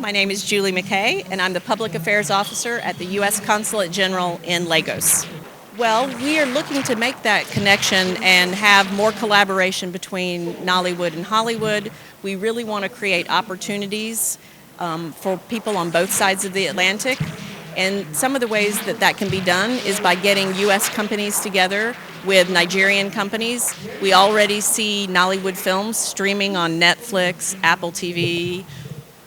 My name is Julie McKay, and I'm the Public Affairs Officer at the U.S. Consulate General in Lagos. Well, we are looking to make that connection and have more collaboration between Nollywood and Hollywood. We really want to create opportunities for people on both sides of the Atlantic. And some of the ways that that can be done is by getting U.S. companies together with Nigerian companies. We already see Nollywood films streaming on Netflix, Apple TV,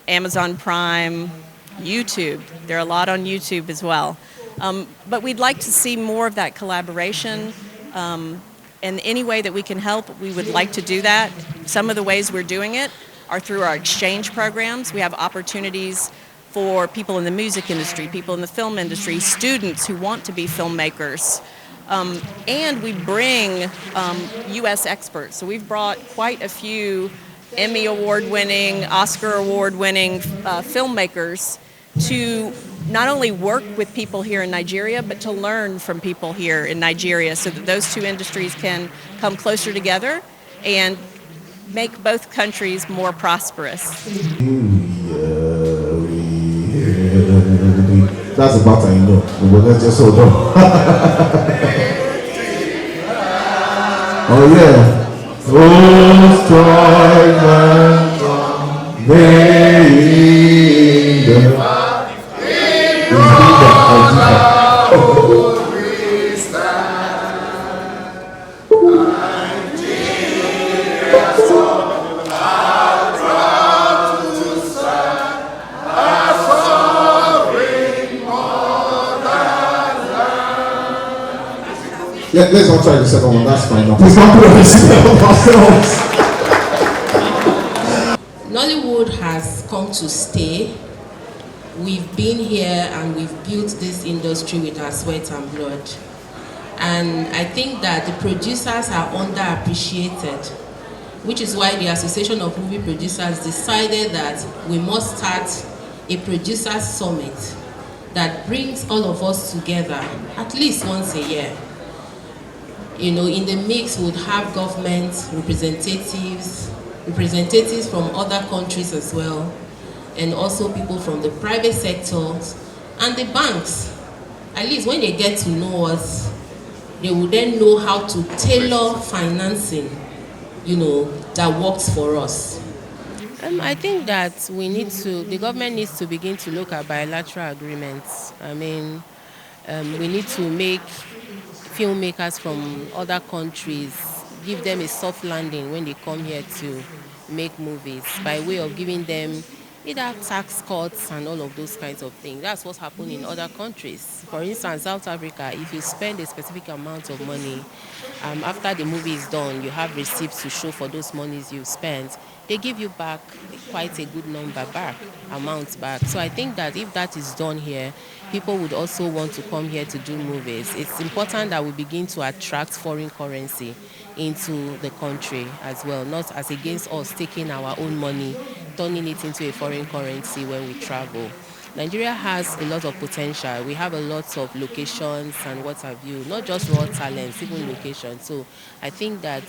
Amazon Prime, YouTube. There are a lot on YouTube as well. But we'd like to see more of that collaboration. And any way that we can help, we would like to do that. Some of the ways we're doing it are through our exchange programs. We have opportunities for people in the music industry, people in the film industry, students who want to be filmmakers. And we bring U.S. experts. So we've brought quite a few Emmy Award-winning, Oscar Award-winning filmmakers to not only work with people here in Nigeria, but to learn from people here in Nigeria so that those two industries can come closer together and make both countries more prosperous. That's the part I know. But let's just hold on. Oh yeah. Oh, strong man, yeah, let's not try the second one, that's fine now. Please don't put ourselves. Nollywood has come to stay. We've been here and we've built this industry with our sweat and blood. And I think that the producers are underappreciated, which is why the Association of Movie Producers decided that we must start a producers summit that brings all of us together at least once a year. You know, in the mix we would have government representatives from other countries as well, and also people from the private sector and the banks. At least when they get to know us, they will then know how to tailor financing, you know, that works for us. I think that the government needs to begin to look at bilateral agreements. I mean, we need to make filmmakers from other countries, give them a soft landing when they come here to make movies by way of giving them either tax cuts and all of those kinds of things. That's what's happened in other countries. For instance, South Africa, if you spend a specific amount of money, after the movie is done, you have receipts to show for those monies you spent. They give you back quite a good amounts back. So I think that if that is done here, people would also want to come here to do movies. It's important that we begin to attract foreign currency into the country as well, not as against us taking our own money, turning it into a foreign currency when we travel. Nigeria has a lot of potential. We have a lot of locations and what have you, not just raw talents, even locations. So I think that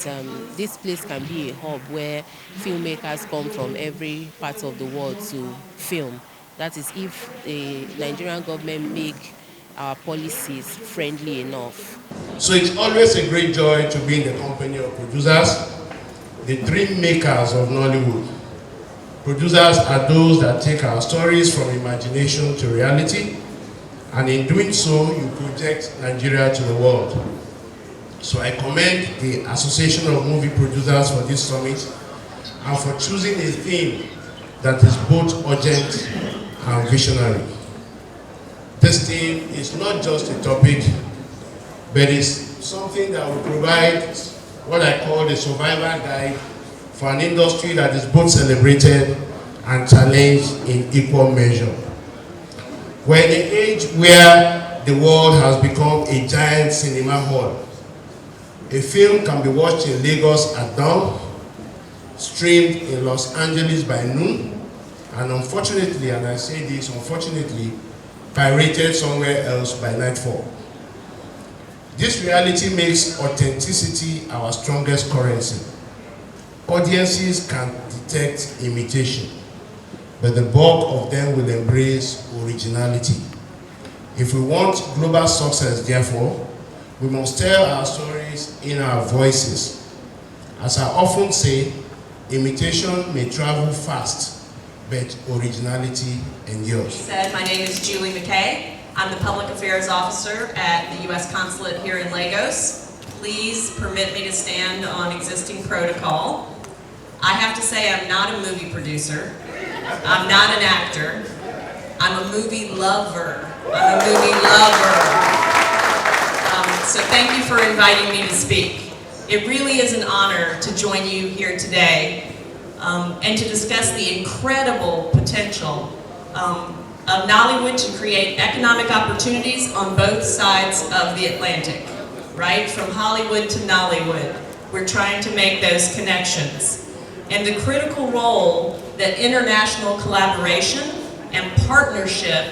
this place can be a hub where filmmakers come from every part of the world to film. That is if the Nigerian government make our policies friendly enough. So it's always a great joy to be in the company of producers, the dream makers of Nollywood. Producers are those that take our stories from imagination to reality, and in doing so, you project Nigeria to the world. So I commend the Association of Movie Producers for this summit and for choosing a theme that is both urgent and visionary. This theme is not just a topic, but is something that will provide what I call the survival guide for an industry that is both celebrated and challenged in equal measure. We're in an age where the world has become a giant cinema hall. A film can be watched in Lagos at dawn, streamed in Los Angeles by noon, and unfortunately, and I say this unfortunately, pirated somewhere else by nightfall. This reality makes authenticity our strongest currency. Audiences can detect imitation. but the bulk of them will embrace originality. If we want global success, therefore, we must tell our stories in our voices. As I often say, imitation may travel fast, but originality endures. Said, my name is Julie McKay. I'm the Public Affairs Officer at the U.S. Consulate here in Lagos. Please permit me to stand on existing protocol. I have to say I'm not a movie producer. I'm not an actor. I'm a movie lover. I'm a movie lover. So thank you for inviting me to speak. It really is an honor to join you here today and to discuss the incredible potential of Nollywood to create economic opportunities on both sides of the Atlantic, right? From Hollywood to Nollywood. We're trying to make those connections. And the critical role that international collaboration and partnership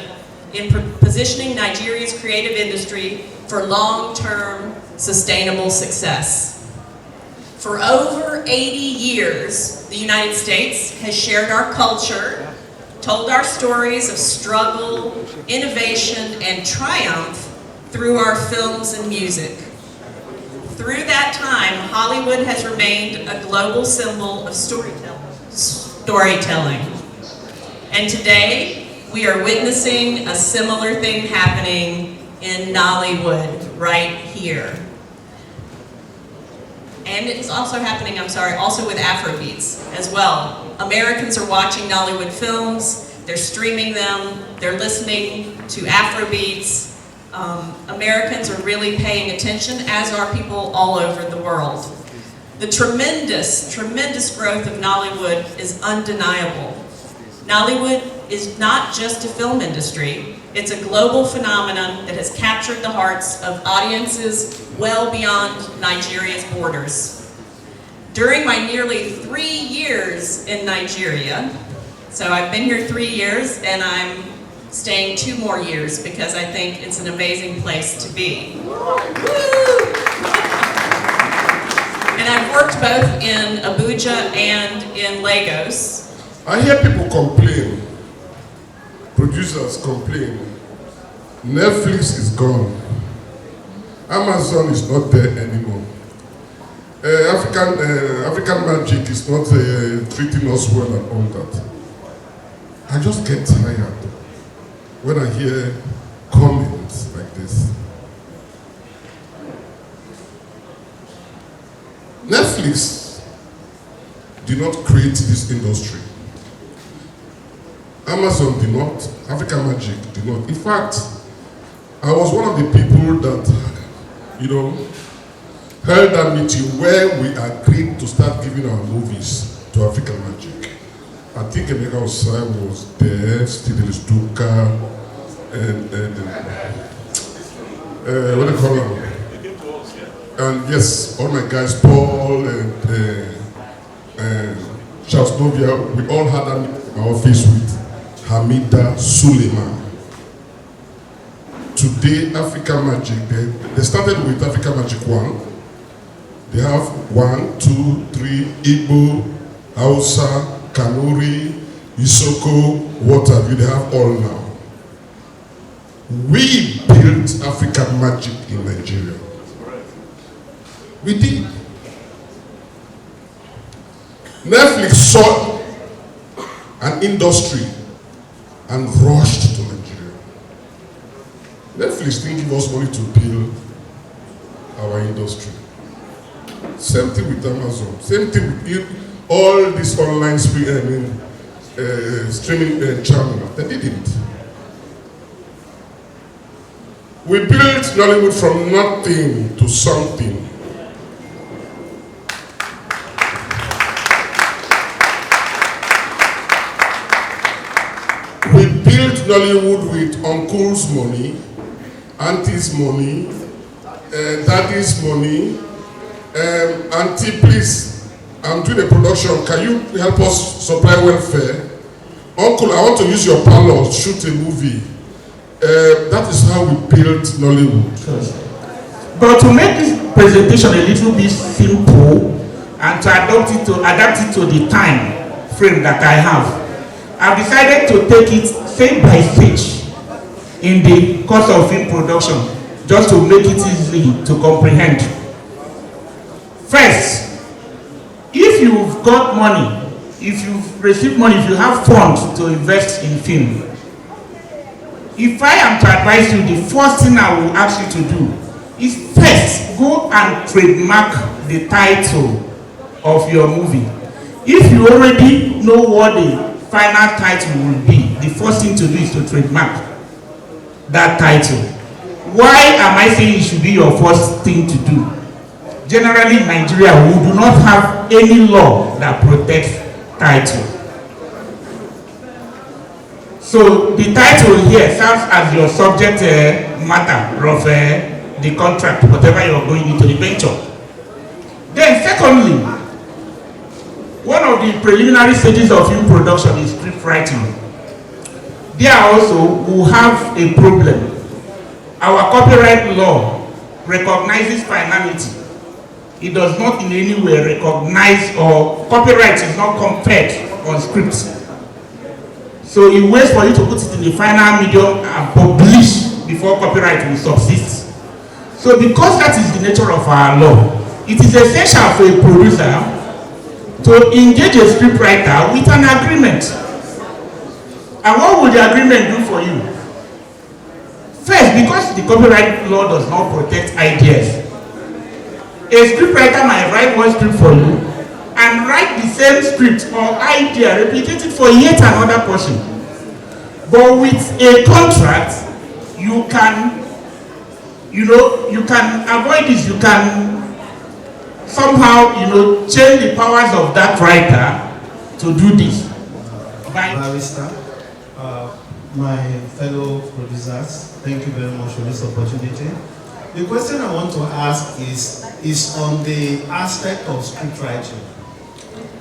in positioning Nigeria's creative industry for long-term sustainable success. For over 80 years, the United States has shared our culture, told our stories of struggle, innovation, and triumph through our films and music. Through that time, Hollywood has remained a global symbol of storytelling. And today, we are witnessing a similar thing happening in Nollywood right here. And it's also happening, also with Afrobeats as well. Americans are watching Nollywood films, they're streaming them, they're listening to Afrobeats. Americans are really paying attention, as are people all over the world. The tremendous, tremendous growth of Nollywood is undeniable. Nollywood is not just a film industry, it's a global phenomenon that has captured the hearts of audiences well beyond Nigeria's borders. During my nearly 3 years in Nigeria, so I've been here 3 years and I'm staying 2 more years because I think it's an amazing place to be. And I've worked both in Abuja and in Lagos. I hear people complain, producers complain, Netflix is gone, Amazon is not there anymore, African Magic is not treating us well and all that. I just get tired when I hear comments like this. Netflix did not create this industry. Amazon did not, African Magic did not. In fact, I was one of the people that, held that meeting where we agreed to start giving our movies to African Magic. I think Emeka Osai was there, Steve Stuka, and what do you call them? And yes, all my guys, Paul and Charles Novia, we all had that meeting in my office with Hamida Suleiman. Today, African Magic, they started with African Magic 1. They have 1, 2, 3, Igbo, Hausa, Kanuri, Isoko, what have you, they have all now. We built African Magic in Nigeria. We did. Netflix saw an industry and rushed to Nigeria. Netflix didn't give us money to build our industry. Same thing with Amazon. Same thing with all these online streaming channels. They didn't. We built Nollywood from nothing to something. We built Nollywood with uncle's money, auntie's money, daddy's money. Auntie, please, I'm doing a production. Can you help us supply welfare? Uncle, I want to use your parlor to shoot a movie. That is how we built Nollywood. But to make this presentation a little bit simple and to adapt it to the time frame that I have, I've decided to take it stage by stage in the course of film production, just to make it easy to comprehend. First, if you've got money, if you've received money, if you have funds to invest in film, if I am to advise you, the first thing I will ask you to do is first go and trademark the title of your movie. If you already know what the final title will be, the first thing to do is to trademark that title. Why am I saying it should be your first thing to do? Generally in Nigeria, we do not have any law that protects title. So the title here serves as your subject matter of the contract, whatever you are going into the venture. Then secondly, one of the preliminary stages of film production is script writing. There also we have a problem. Our copyright law recognizes finality. It does not in any way recognize, or copyright is not conferred on scripts. So it waits for you to put it in the final medium and publish before copyright will subsist. So because that is the nature of our law, it is essential for a producer to engage a scriptwriter with an agreement. And what will the agreement do for you? First, because the copyright law does not protect ideas, a scriptwriter might write one script for you and write the same script or idea, replicate it for yet another person. But with a contract, you can, you can avoid this. You can somehow, change the powers of that writer to do this. Barrister, my fellow producers, thank you very much for this opportunity. The question I want to ask is on the aspect of script writing.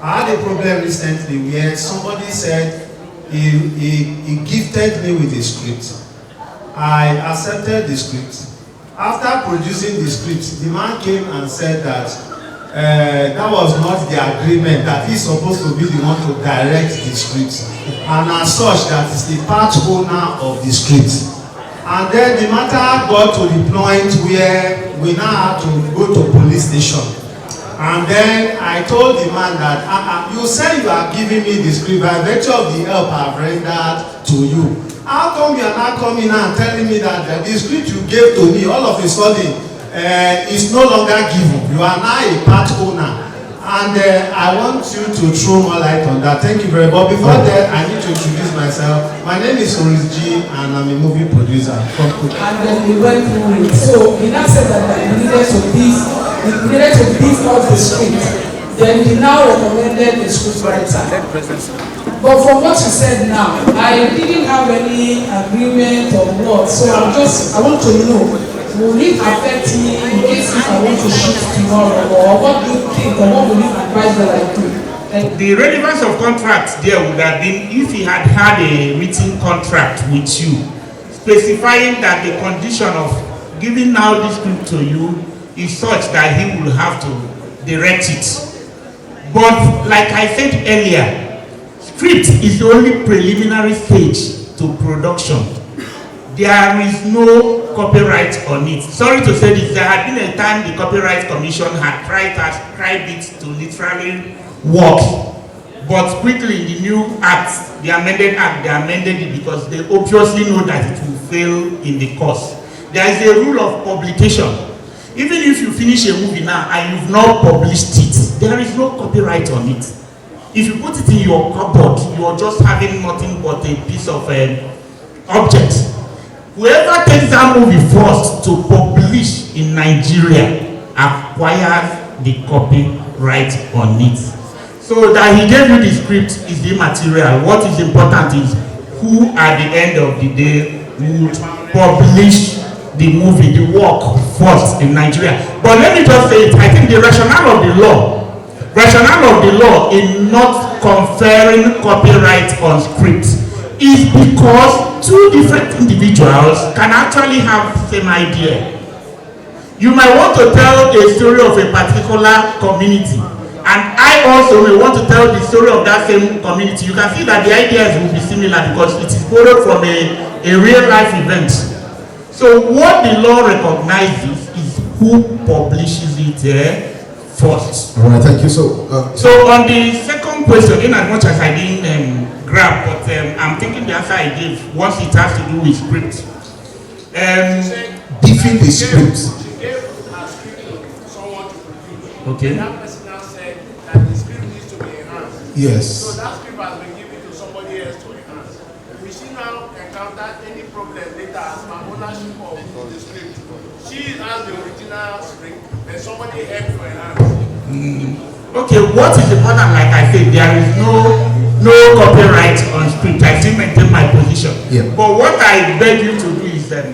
I had a problem recently where somebody said he gifted me with a script. I accepted the script. After producing the script, the man came and said that that was not the agreement, that he's supposed to be the one to direct the script, and as such that is the part owner of the script. And then the matter got to the point where we now had to go to police station. And then I told the man that you said you are giving me the script by virtue of the help I've rendered to you. How come you are not coming and telling me that the script you gave to me all of a sudden is no longer given? You are now a part owner. And I want you to throw more light on that. Thank you very much. But before that, I need to introduce myself. My name is Oris G, and I'm a movie producer from Kuta. And then we went through it. So he now said that we needed to beef out the script. Then he now recommended the script writer. But from what you said now, I didn't have any agreement or what. So I want to know, will it affect me in case if I want to shoot tomorrow, or what do you think, or what will you advise that I do? The relevance of contracts there would have been if he had had a written contract with you, specifying that the condition of giving now this script to you is such that he will have to direct it. But like I said earlier, script is the only preliminary stage to production. There is no copyright on it. Sorry to say this, there had been a time the Copyright Commission had tried it to literally work. But quickly in the new act, the amended act, they amended it because they obviously know that it will fail in the course. There is a rule of publication. Even if you finish a movie now and you've not published it, there is no copyright on it. If you put it in your cupboard, you are just having nothing but a piece of object. Whoever takes that movie first to publish in Nigeria acquires the copyright on it. So that he gave you the script is immaterial. What is important is who at the end of the day would publish the movie, the work first in Nigeria. But let me just say it, I think the rationale of the law in not conferring copyright on scripts is because two different individuals can actually have the same idea. You might want to tell a story of a particular community, And I also may want to tell the story of that same community. You can see that the ideas will be similar because it is borrowed from a real life event. So what the law recognizes is who publishes it first. All right, thank you. So on the second question, in as much as I didn't grab, but I'm thinking the answer I gave once it has to do with script. beefing the script. Okay. That person now said that the script needs to be enhanced. Yes. So that script has been given to somebody else to enhance. If she now encounter any problem later as my ownership of the script, she has the original script, then somebody helped to enhance. Okay, what is important? Like I said, there is no copyright on script. I still maintain my position. Yeah. But what I beg you to do is it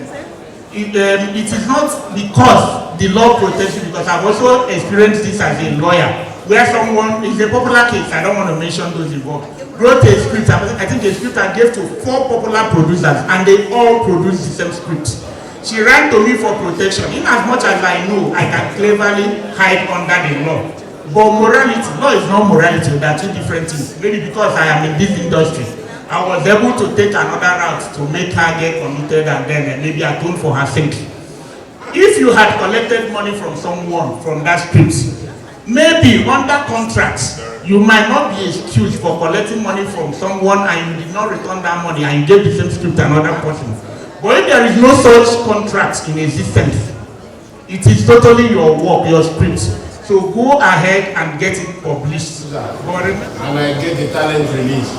is not because the law protects you, because I've also experienced this as a lawyer, where someone, it's a popular case, I don't want to mention those involved, wrote a script, I think a script I gave to 4 popular producers, and they all produced the same script. She ran to me for protection. In as much as I know, I can cleverly hide under the law. But morality, law is not morality, they are two different things. Maybe because I am in this industry, I was able to take another route to make her get committed and then maybe atone for her sake. If you had collected money from someone from that script, maybe under contract, you might not be excused for collecting money from someone and you did not return that money and you gave the same script to another person. But if there is no such contract in existence, it is totally your work, your script. So go ahead and get it published. And I get the talent release,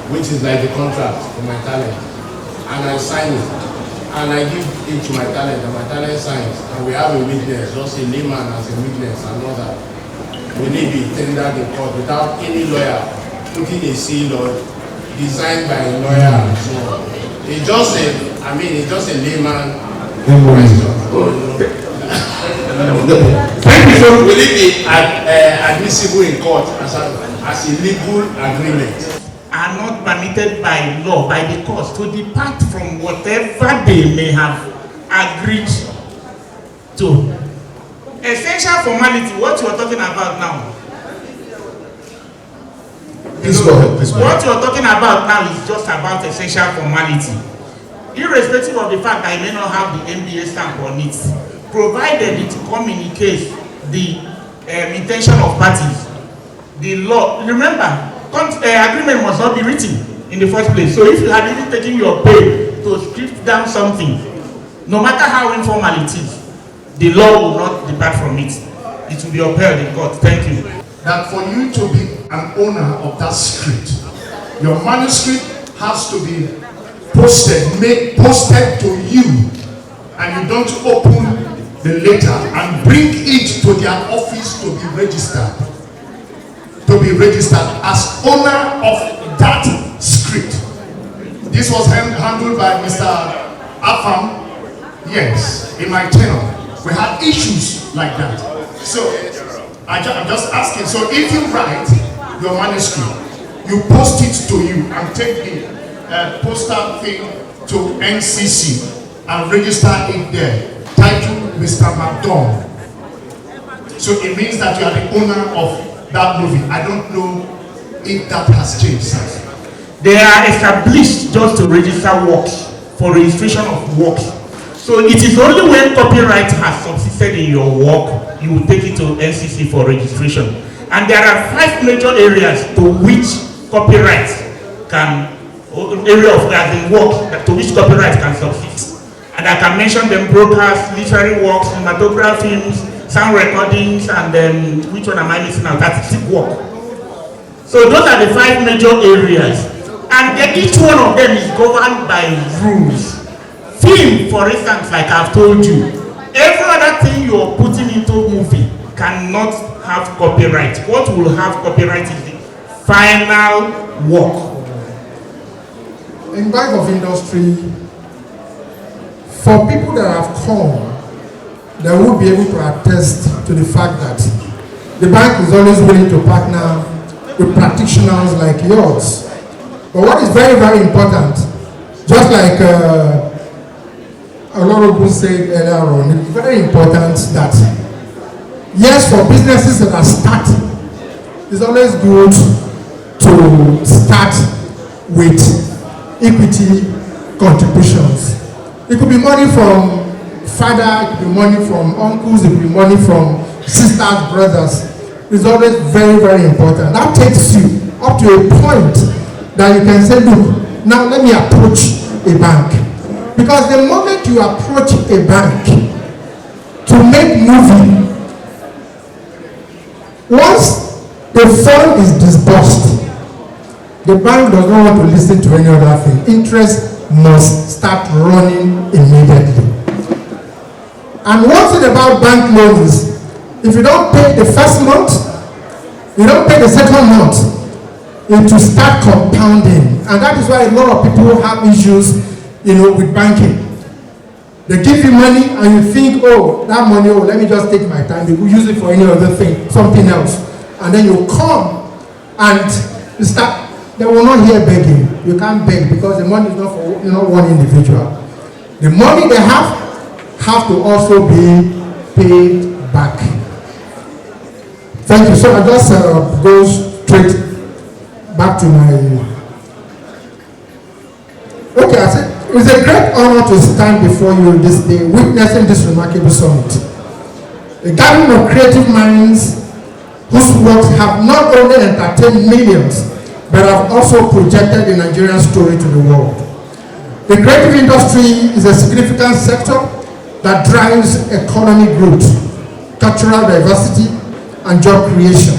which is like the contract for my talent. And I sign it. And I give it to my talent, and my talent signs. And we have a witness, just a layman as a witness, and all that. We need to be tendered in court without any lawyer putting a seal on, designed by a lawyer and so on. It's just a layman question. Thank you so much. Will it be admissible in court as a legal agreement? Are not permitted by law, by the court, to depart from whatever they may have agreed to. Essential formality, what you are talking about now. Please go ahead. Please go ahead. What you are talking about now is just about essential formality. Irrespective of the fact that you may not have the NBA stamp on it, provided it communicates the intention of parties, the law. Remember, agreement must not be written in the first place. So if you had even taken your pay to script down something, no matter how informal it is, the law will not depart from it. It will be upheld in court. Thank you. That for you to be an owner of that script, your manuscript has to be posted to you, and you don't open the letter and bring it to their office to be registered. As owner of that script. This was handled by Mr. Afam. Yes, in my tenure, we had issues like that. So I'm just asking. So if you write your manuscript, you post it to you and take the postal thing to NCC and register it there. Title Mr. McDonald. So it means that you are the owner of that movie. I don't know if that has changed, sir. They are established just to register works, for registration of works. So it is only when copyright has subsisted in your work, you will take it to NCC for registration. And there are 5 major areas to which copyright can, to which copyright can subsist. And I can mention them: broadcast, literary works, cinematography, films, sound recordings, and then which one am I missing out? Artistic work. So those are the 5 major areas, and then each one of them is governed by rules. Film, for instance, like I've told you, every other thing you are putting into movie cannot have copyright. What will have copyright is the final work. In bank of industry, for people that have come, they will be able to attest to the fact that the bank is always willing to partner with practitioners like yours. But what is very, very important, just like a lot of people said earlier on, it's very important that, yes, for businesses that are starting, it's always good to start with equity contributions. It could be money from father, it could be money from uncles, it could be money from sisters, brothers. It's always very, very important. That takes you up to a point that you can say, look, now let me approach a bank. Because the moment you approach a bank to make moving, once the fund is disbursed, the bank does not want to listen to any other thing. Interest must start running immediately. And one thing about bank loans is, if you don't pay the first month, you don't pay the second month, it will start compounding. And that is why a lot of people have issues, with banking. They give you money and you think, oh, that money, let me just take my time. They will use it for any other thing, something else. And then you come and you start. They will not hear begging. You can't beg because the money is not for one individual. The money they have to also be paid back. Thank you. So I just go straight back to my. Okay, I said it's a great honor to stand before you this day, witnessing this remarkable summit. A gathering of creative minds whose works have not only entertained millions, but have also projected the Nigerian story to the world. The creative industry is a significant sector that drives economic growth, cultural diversity, and job creation.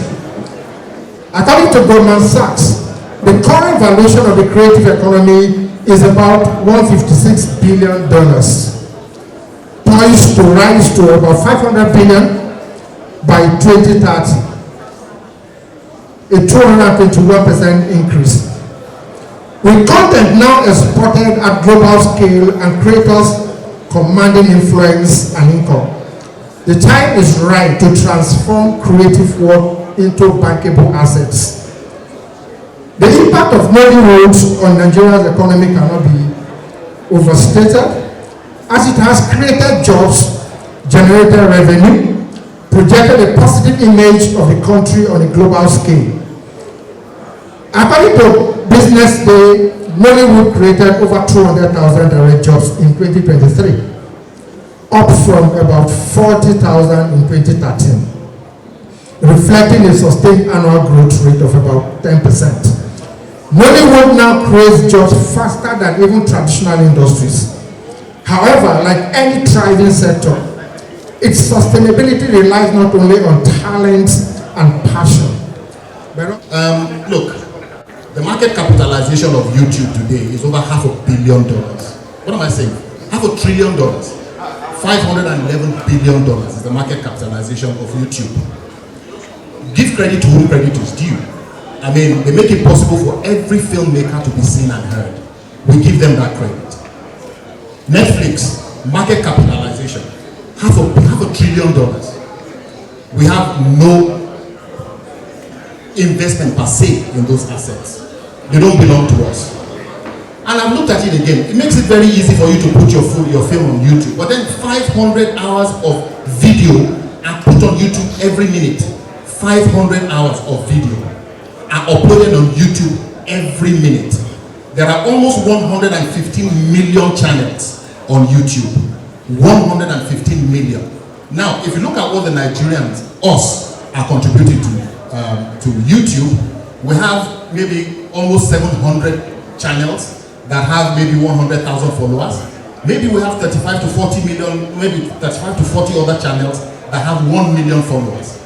According to Goldman Sachs, the current valuation of the creative economy is about $156 billion, poised to rise to about $500 billion by 2030. A 221% increase. With content now exported at global scale and creators commanding influence and income, the time is right to transform creative work into bankable assets. The impact of Nollywood on Nigeria's economy cannot be overstated, as it has created jobs, generated revenue, projected a positive image of the country on a global scale. According to Business Day, Nollywood created over 200,000 direct jobs in 2023, up from about 40,000 in 2013, reflecting a sustained annual growth rate of about 10%. Nollywood now creates jobs faster than even traditional industries. However, like any thriving sector, its sustainability relies not only on talent and passion. Look, the market capitalization of YouTube today is over $500 million. What am I saying? $500 billion. $511 billion is the market capitalization of YouTube. Give credit to whom credit is due. I mean, they make it possible for every filmmaker to be seen and heard. We give them that credit. Netflix, market capitalization, $500 billion. We have no investment per se in those assets. They don't belong to us. And I've looked at it again. It makes it very easy for you to put your film on YouTube. But then 500 hours of video are put on YouTube every minute. 500 hours of video are uploaded on YouTube every minute. There are almost 115 million channels on YouTube. 115 million. Now, if you look at what the Nigerians, us, are contributing to YouTube, we have maybe almost 700 channels that have maybe 100,000 followers. Maybe we have 35 to 40 million, maybe 35 to 40 other channels that have 1 million followers.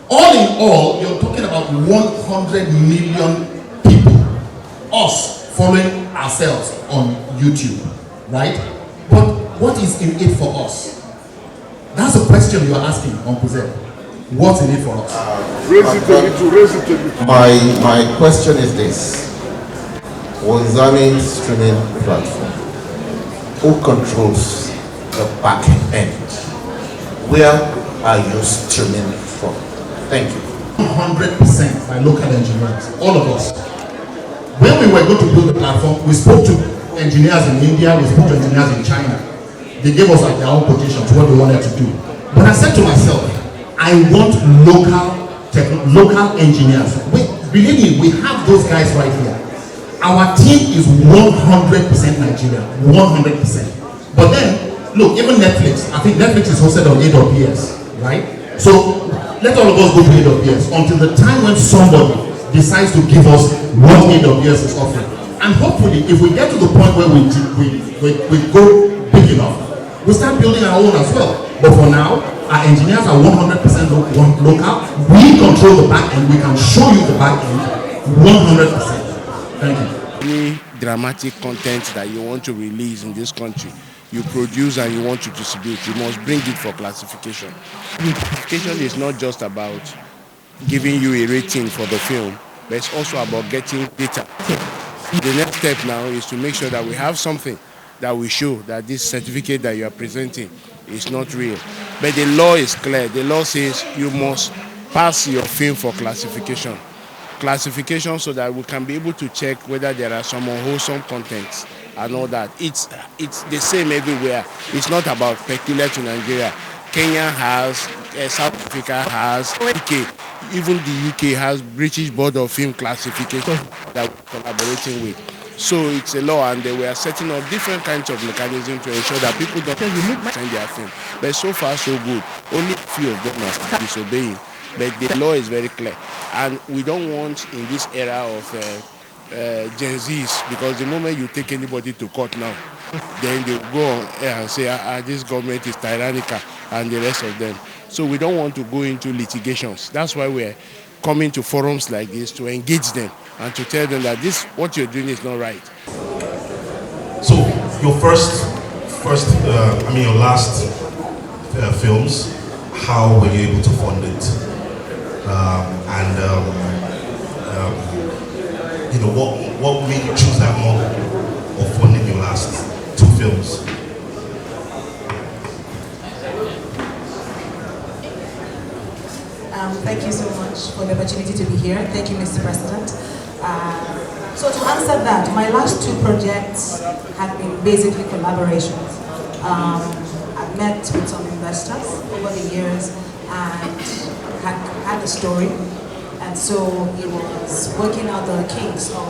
All in all, you're talking about 100 million people, us, following ourselves on YouTube, right? But what is in it for us? That's the question you're asking, Uncle Zed. What's in it for us? Raise it a little. My question is this. Wanzami streaming platform, who controls the back end? Where are you streaming from? Thank you. 100% by local engineers, all of us. When we were going to build the platform, we spoke to engineers in India, we spoke to engineers in China. They gave us their own quotations, what they wanted to do. But I said to myself, I want local local engineers. Believe me, we have those guys right here. Our team is 100% Nigeria, 100%. But then, look, even Netflix, I think Netflix is hosted on AWS, right? So let all of us go to AWS until the time when somebody decides to give us what AWS is offering. And hopefully, if we get to the point where we go big enough, we start building our own as well. But for now, our engineers are 100% local. We control the back end. We can show you the back end 100%. Thank you. Any dramatic content that you want to release in this country, you produce and you want to distribute, you must bring it for classification. Classification is not just about giving you a rating for the film, but it's also about getting data. The next step now is to make sure that we have something that will show that this certificate that you are presenting is not real. But the law is clear. The law says you must pass your film for classification. Classification so that we can be able to check whether there are some unwholesome contents and all that. It's the same everywhere. It's not about peculiar to Nigeria. Kenya has, South Africa has, UK. Even the UK has British Board of Film Classification that we're collaborating with. So it's a law, and we are setting up different kinds of mechanisms to ensure that people don't send their film. But so far, so good. Only a few of them are disobeying. But the law is very clear. And we don't want, in this era of Gen Zs, because the moment you take anybody to court now, then they go on air and say, this government is tyrannical, and the rest of them. So we don't want to go into litigations. That's why we're coming to forums like this to engage them and to tell them that what you're doing is not right. So your your last films, how were you able to fund it? What made you choose that model of funding your last 2 films? Thank you so much for the opportunity to be here. Thank you, Mr. President. So to answer that, my last 2 projects have been basically collaborations. I've met with some investors over the years and had a story. And so it was working out the kinks of,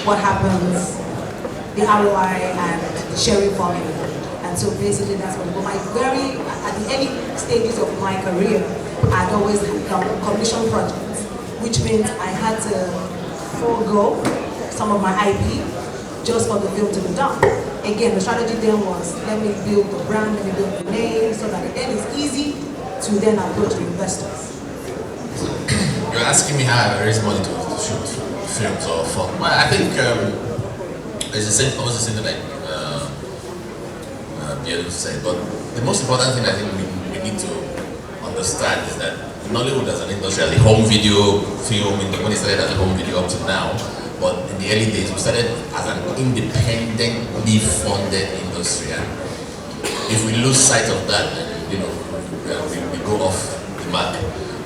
what happens, the ROI and the sharing formula. And so basically that's what, at the early stages of my career, I'd always done commission projects, which means I had to forego some of my IP just for the film to be done. Again, the strategy then was, let me build the brand, let me build the name, so that then it's easy to then approach the investors. You're asking me how I raise money to shoot films or film. Well, I think it's the same thing like Biel said, but the most important thing I think we need to understand is that Nollywood as an industry, as a home video film, when it started as a home video up to now, but in the early days we started as an independently funded industry, and if we lose sight of that, then we go off the mark.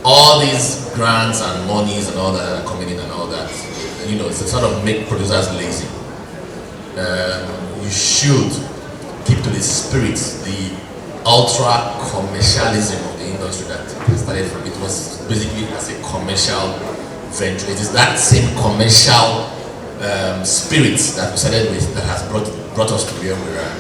All these grants and monies and all that are coming in and all that, it's to sort of make producers lazy. You should keep to the spirit, the ultra commercialism of the industry that started from. It was basically as a commercial venture. It is that same commercial spirit that we started with that has brought us to where we are.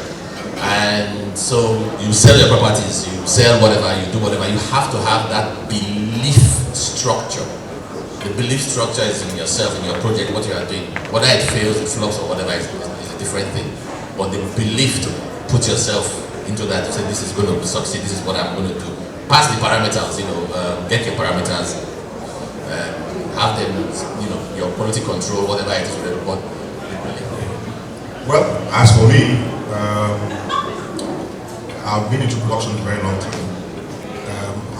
And so you sell your properties, you sell whatever, you do whatever, you have to have that belief structure. The belief structure is in yourself, in your project, what you are doing. Whether it fails, it flops or whatever is a different thing. But the belief to put yourself into that, to say this is going to succeed, this is what I'm going to do. Pass the parameters, get your parameters, have them, your quality control, whatever it is, but well, as for me, I've been into production for a very long time.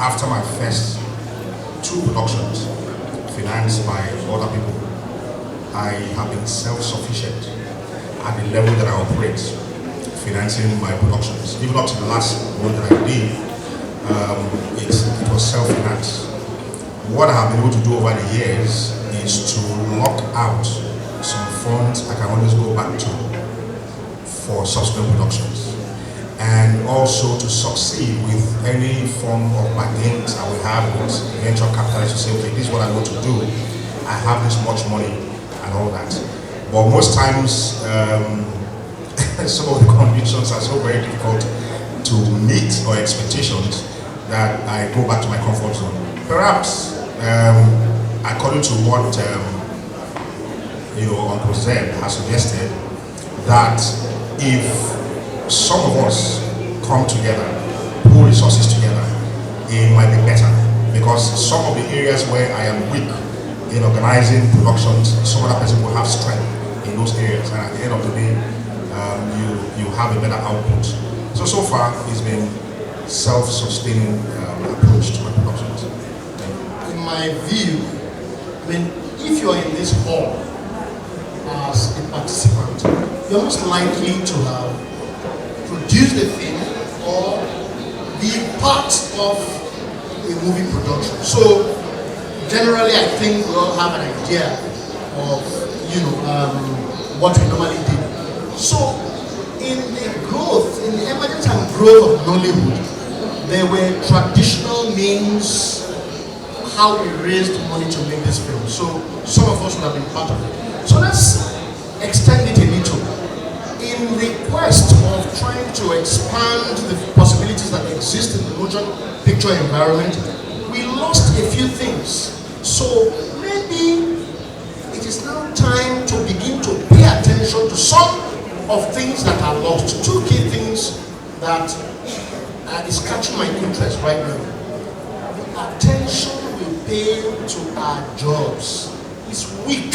After my first 2 productions, financed by other people, I have been self-sufficient at the level that I operate, financing my productions. Even up to the last one that I did, it was self-financed. What I have been able to do over the years is to lock out some funds I can always go back to for subsequent productions. and also to succeed with any form of bargains I will have with venture capitalists to say, okay, this is what I want to do. I have this much money and all that. But most times, some of the conditions are so very difficult to meet or expectations that I go back to my comfort zone. Perhaps, according to what Uncle Zeb has suggested, that if some of us come together, pool resources together, it might be better. Because some of the areas where I am weak in organizing productions, some other person will have strength in those areas, and at the end of the day, you have a better output. So far, it's been self-sustaining approach to my productions. In my view, I mean, if you're in this hall as a participant, you're most likely to have produced a film or be part of a movie production. So generally, I think we all have an idea of what we normally do. So in the growth, in the emergence and growth of Nollywood, there were traditional means how we raised money to make this film. So some of us would have been part of it. So let's extend it a little. In the quest of trying to expand the possibilities that exist in the motion picture environment, we lost a few things. So maybe it is now time to begin to pay attention to some of things that are lost. Two key things that is catching my interest right now. The attention we pay to our jobs is weak.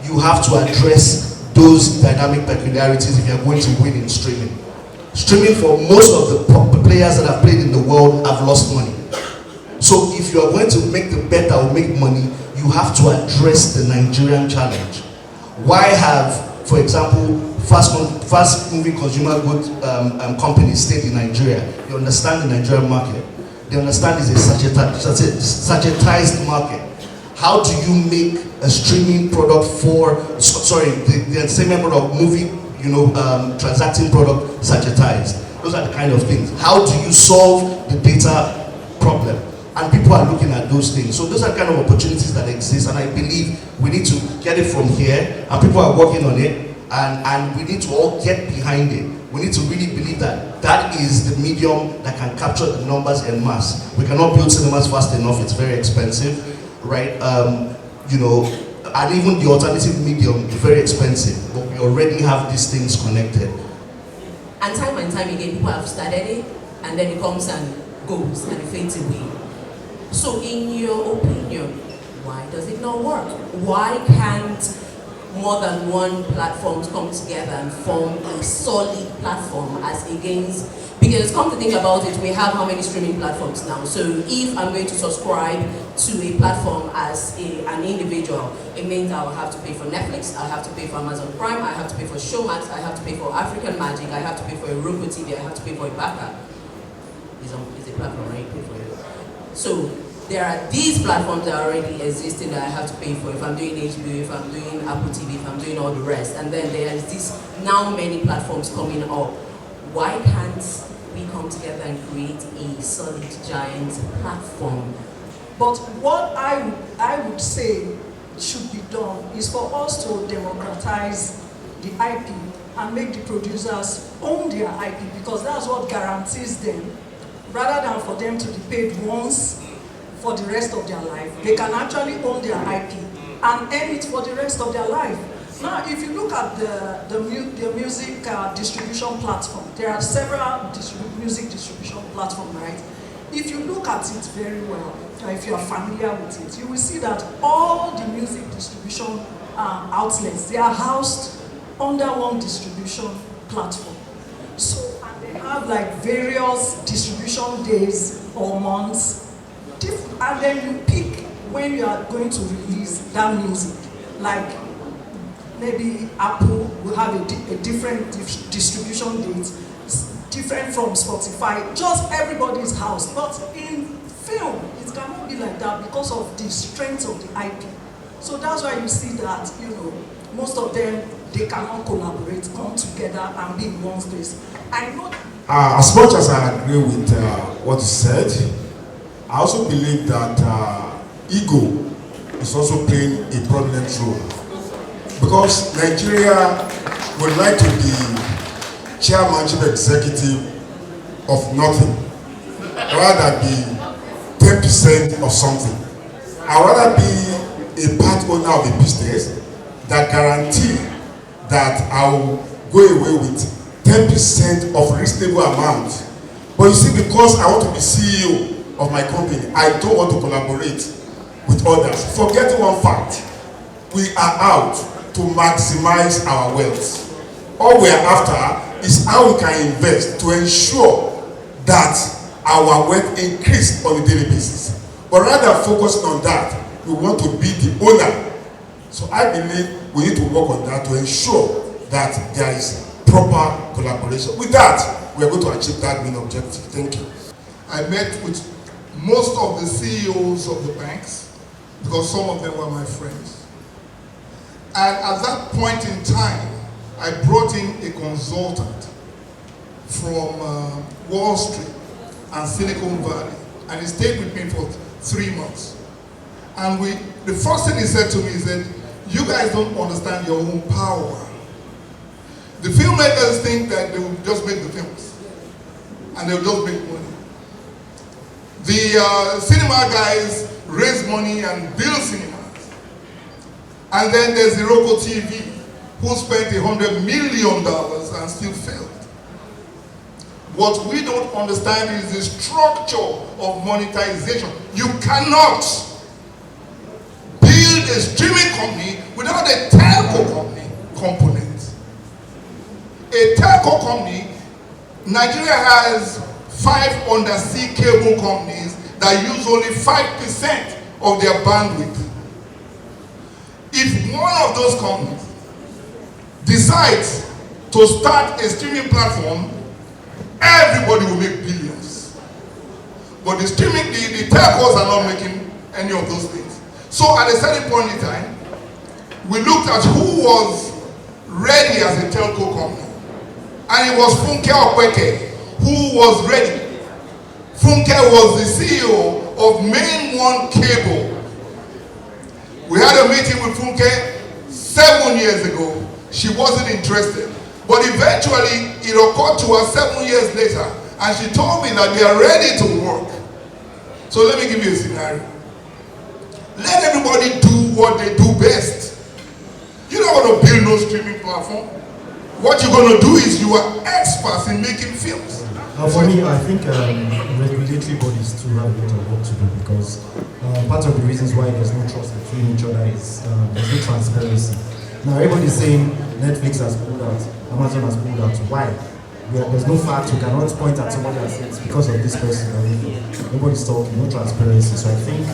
You have to address those dynamic peculiarities if you're going to win in streaming. Streaming, for most of the players that have played in the world, have lost money. So if you are going to make the bet that will make money, you have to address the Nigerian challenge. Why have, for example, fast moving consumer goods companies stayed in Nigeria? They understand the Nigerian market. They understand it's a sachetized market. How do you make a streaming product the entertainment product, movie, transacting product sachetized? Those are the kind of things. How do you solve the data problem? And people are looking at those things. So those are kind of opportunities that exist, and I believe we need to get it from here, and people are working on it, and we need to all get behind it. We need to really believe that that is the medium that can capture the numbers en masse. We cannot build cinemas fast enough, it's very expensive, right? And even the alternative medium is very expensive, but we already have these things connected. And time again, people have started it, and then it comes and goes, and it fades away. So in your opinion, why does it not work? Why can't more than one platform come together and form a solid platform as against, because come to think about it, we have how many streaming platforms now? So if I'm going to subscribe to a platform as an individual, it means I'll have to pay for Netflix, I have to pay for Amazon Prime, I have to pay for Showmax, I have to pay for African Magic, I have to pay for a Roku TV, I have to pay for a Baka. It's a platform, right? Pay for it. So there are these platforms that are already existing that I have to pay for if I'm doing HBO, if I'm doing Apple TV, if I'm doing all the rest. And then there's this now many platforms coming up. Why can't we come together and create a solid giant platform? But what I would say should be done is for us to democratize the IP and make the producers own their IP, because that's what guarantees them, rather than for them to be paid once for the rest of their life. They can actually own their IP and earn it for the rest of their life. Now, if you look at the music distribution platform, there are several music distribution platforms, right? If you look at it very well, if you are familiar with it, you will see that all the music distribution outlets, they are housed under one distribution platform. So, and they have like various distribution days or months, and then you pick when you are going to release that music. Like maybe Apple will have a different distribution date, different from Spotify. Just everybody's house. But in film, it cannot be like that because of the strength of the IP. So that's why you see that, most of them, they cannot collaborate, come together and be in one space. I know As much as I agree with what you said, I also believe that ego is also playing a prominent role. Because Nigeria would like to be chairman, chief executive of nothing, rather be 10% of something. I'd rather be a part owner of a business that guarantee that I will go away with 10% of reasonable amount. But you see, because I want to be CEO of my company, I don't want to collaborate with others. Forget one fact, we are out to maximize our wealth. All we are after is how we can invest to ensure that our wealth increase on a daily basis. But rather focusing on that, we want to be the owner. So I believe we need to work on that to ensure that there is proper collaboration. With that, we are going to achieve that main objective. Thank you. I met with most of the CEOs of the banks because some of them were my friends. And at that point in time, I brought in a consultant from Wall Street and Silicon Valley, and he stayed with me for 3 months. And the first thing he said to me, he said, "You guys don't understand your own power. The filmmakers think that they will just make the films, and they will just make money. The cinema guys raise money and build cinemas. And then there's the Roku TV, who spent $100 million and still failed. What we don't understand is the structure of monetization. You cannot build a streaming company without a telco component. A telco company, Nigeria has 5 undersea cable companies that use only 5% of their bandwidth. If one of those companies decides to start a streaming platform, everybody will make billions. But the telcos are not making any of those things. So at a certain point in time, we looked at who was ready as a telco company. And it was Funke Okweke who was ready. Funke was the CEO of Main One Cable. We had a meeting with Funke 7 years ago. She wasn't interested. But eventually, it occurred to her 7 years later, and she told me that they are ready to work. So let me give you a scenario. Let everybody do what they do best. You're not going to build no streaming platform. What you're going to do is you are experts in making films. For me, I think regulatory bodies too have a lot of work to do, because part of the reasons why there's no trust between each other is there's no transparency. Now everybody's saying Netflix has pulled out, Amazon has pulled out. Why? There's no fact. You cannot point at somebody and say it's because of this person. Nobody's talking, no transparency. So I think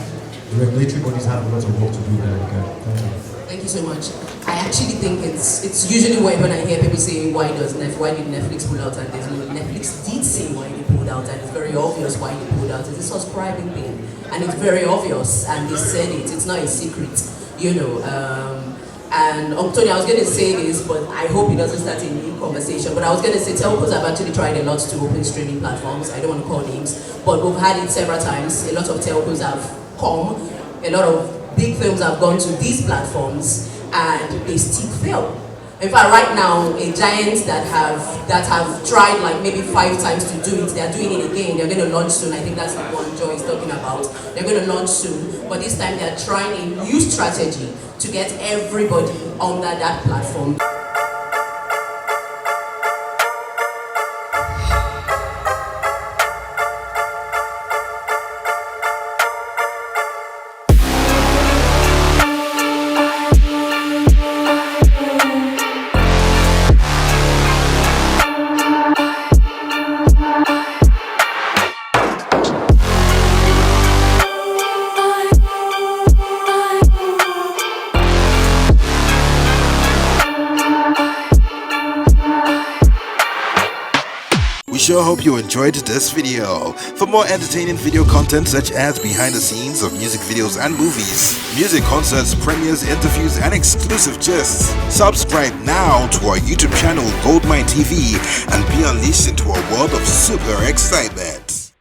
the regulatory bodies have a lot of work to do there. Thank you. Thank you so much. I actually think it's usually when I hear people say why did Netflix pull out, and there's no, Netflix did say why they pulled out, and it's very obvious why they pulled out. It's a subscribing thing, and it's very obvious, and they said it. It's not a secret, you know. And Tony, I was going to say this, but I hope it doesn't start a new conversation. But I was going to say telcos have actually tried a lot to open streaming platforms. I don't want to call names, but we've had it several times. A lot of telcos have come, a lot of big films have gone to these platforms, and they still fail. In fact, right now, a giant that have tried like maybe 5 times to do it, they're doing it again. They're going to launch soon. I think that's the one Joy is talking about. They're going to launch soon, but this time they're trying a new strategy to get everybody under that platform. sure hope you enjoyed this video. For more entertaining video content such as behind the scenes of music videos and movies, music concerts, premieres, interviews, and exclusive gists, subscribe now to our YouTube channel Goldmynetv and be unleashed into a world of super excitement.